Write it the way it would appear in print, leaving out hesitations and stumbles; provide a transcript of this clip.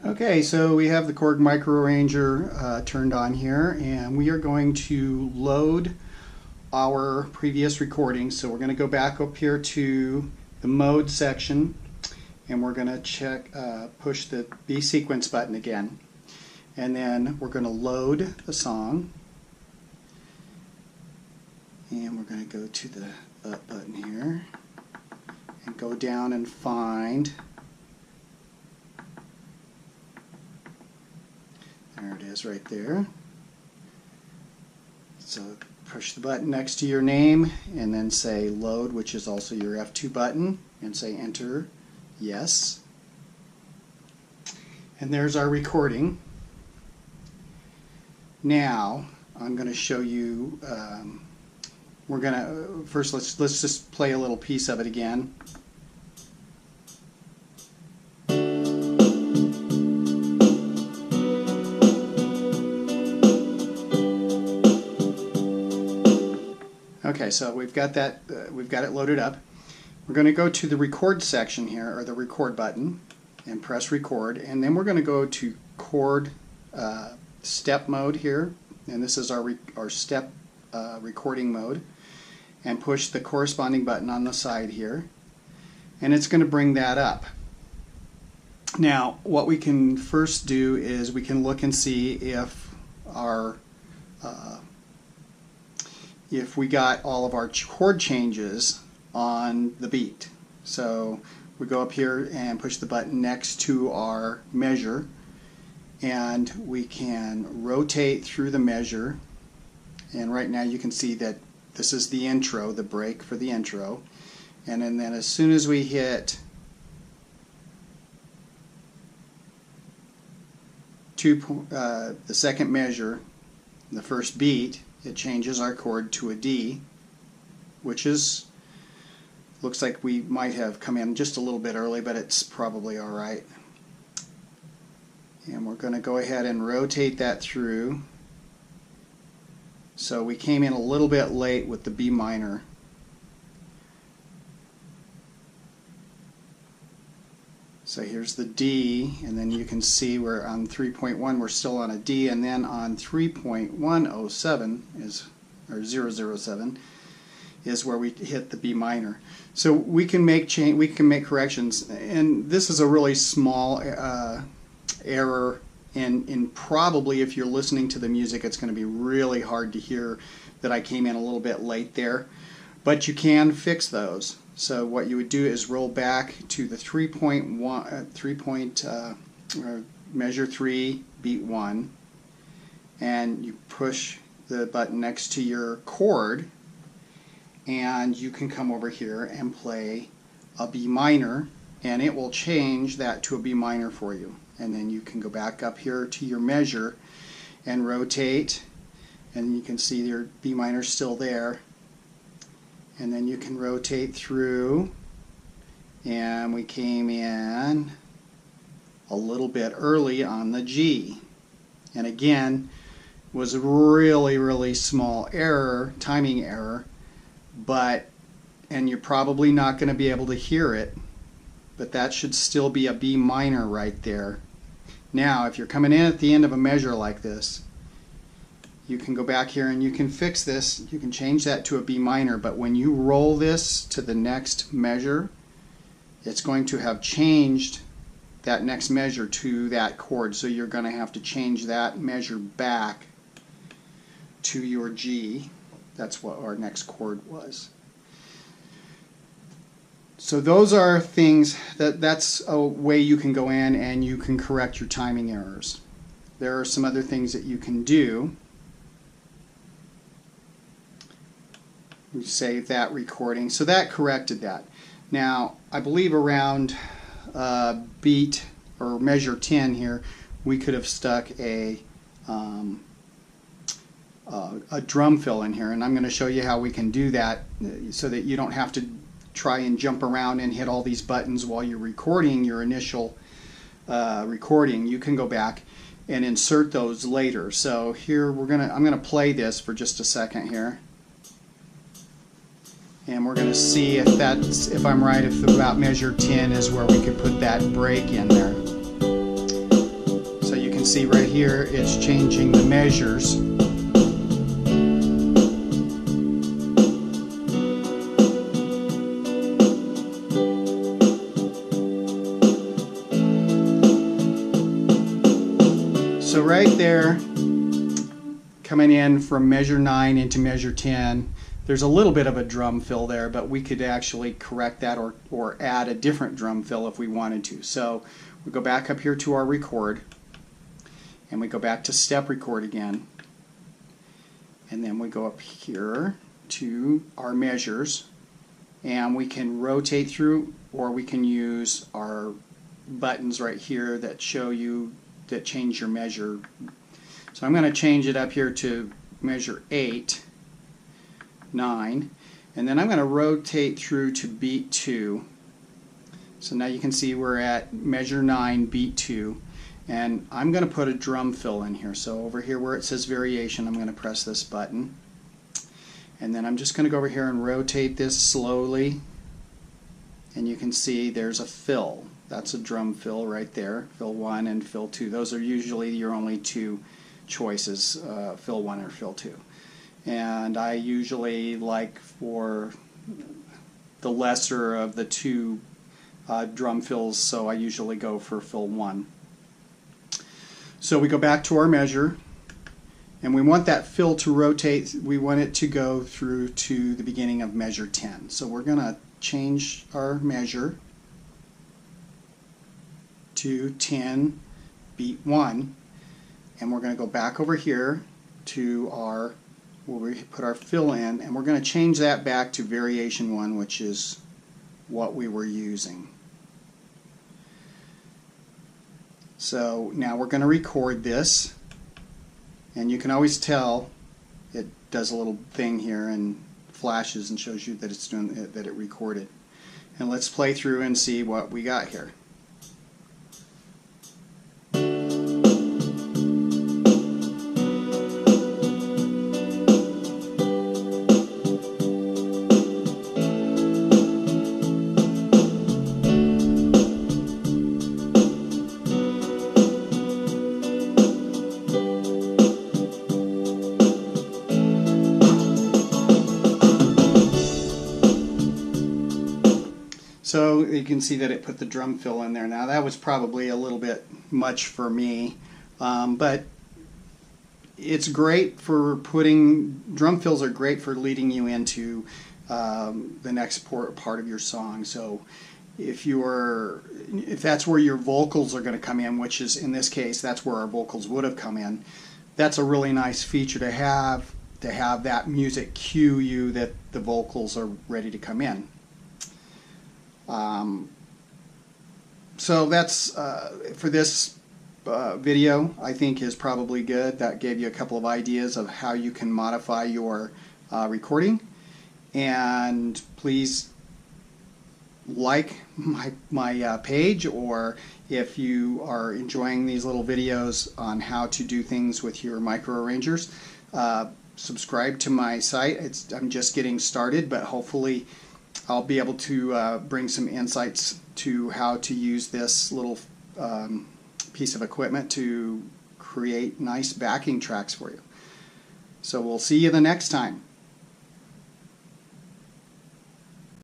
Okay, so we have the Korg MicroArranger turned on here, and we are going to load our previous recordings. So we're going to go back up here to the mode section, and we're going to push the B sequence button again, and then we're going to load the song, and we're going to go to the up button here and go down and find. There it is right there. So push the button next to your name and then say load, which is also your F2 button, and say enter, yes. And there's our recording. Now I'm going to show you, we're going to, first let's just play a little piece of it again. Okay, so we've got that. We've got it loaded up. We're going to go to the record section here, or the record button, and press record. And then we're going to go to chord step mode here, and this is our step recording mode. And push the corresponding button on the side here, and it's going to bring that up. Now, what we can first do is we can look and see if our if we got all of our chord changes on the beat. So we go up here and push the button next to our measure, and we can rotate through the measure, and right now you can see that this is the intro, the break for the intro, and then as soon as we hit the second measure, the first beat, it changes our chord to a D, which is, looks like we might have come in just a little bit early, but it's probably alright. And we're going to go ahead and rotate that through. So we came in a little bit late with the B minor. So here's the D, and then you can see we're on 3.1, we're still on a D, and then on 3.107 is, or 007 is where we hit the B minor. So we can make corrections, and this is a really small error, and probably if you're listening to the music, it's going to be really hard to hear that I came in a little bit late there, but you can fix those. So what you would do is roll back to the measure 3, beat 1, and you push the button next to your chord, and you can come over here and play a B minor, and it will change that to a B minor for you. And then you can go back up here to your measure and rotate, and you can see your B minor still there. And then you can rotate through, and we came in a little bit early on the G. And again, was a really small error, timing error, and you're probably not going to be able to hear it, but that should still be a B minor right there. Now, if you're coming in at the end of a measure like this, you can go back here and you can fix this. You can change that to a B minor, but when you roll this to the next measure, it's going to have changed that next measure to that chord, so you're going to have to change that measure back to your G. That's what our next chord was. So those are things that's a way you can go in and you can correct your timing errors. There are some other things that you can do. We save that recording. So that corrected that. Now, I believe around beat or measure 10 here, we could have stuck a drum fill in here, and I'm going to show you how we can do that so that you don't have to try and jump around and hit all these buttons while you're recording your initial recording. You can go back and insert those later. So here I'm gonna play this for just a second here. And we're going to see if I'm right, if about measure 10 is where we could put that break in there. can see right here it's changing the measures. So right there, coming in from measure 9 into measure 10, there's a little bit of a drum fill there, but we could actually correct that or add a different drum fill if we wanted to. So we go back up here to our record, and we go back to step record again, and then we go up here to our measures, and we can rotate through, or we can use our buttons right here that show you, that change your measure. So I'm going to change it up here to measure 8, 9, and then I'm going to rotate through to beat 2. So now you can see we're at measure 9, beat 2, and I'm going to put a drum fill in here. So over here where it says variation, I'm going to press this button, and then I'm just going to go over here and rotate this slowly, and you can see there's a fill. That's a drum fill right there, fill 1 and fill 2. Those are usually your only two choices, fill 1 or fill 2. And I usually like for the lesser of the two drum fills, so I usually go for fill 1. So we go back to our measure, and we want that fill to rotate. We want it to go through to the beginning of measure 10. So we're going to change our measure to 10, beat 1, and we're going to go back over here to our, where we put our fill in, and we're going to change that back to variation 1, which is what we were using. So now we're going to record this, and you can always tell it does a little thing here and flashes and shows you that it's doing that it recorded. And let's play through and see what we got here. So you can see that it put the drum fill in there. Now that was probably a little bit much for me, but it's great for putting, drum fills are great for leading you into the next part of your song. So if that's where your vocals are going to come in, which is in this case that's where our vocals would have come in, that's a really nice feature to have that music cue you that the vocals are ready to come in. So that's for this video, I think is probably good. That gave you a couple of ideas of how you can modify your recording. And please like my page, or if you are enjoying these little videos on how to do things with your MicroArrangers, subscribe to my site. I'm just getting started, but hopefully I'll be able to bring some insights to how to use this little piece of equipment to create nice backing tracks for you. So we'll see you the next time.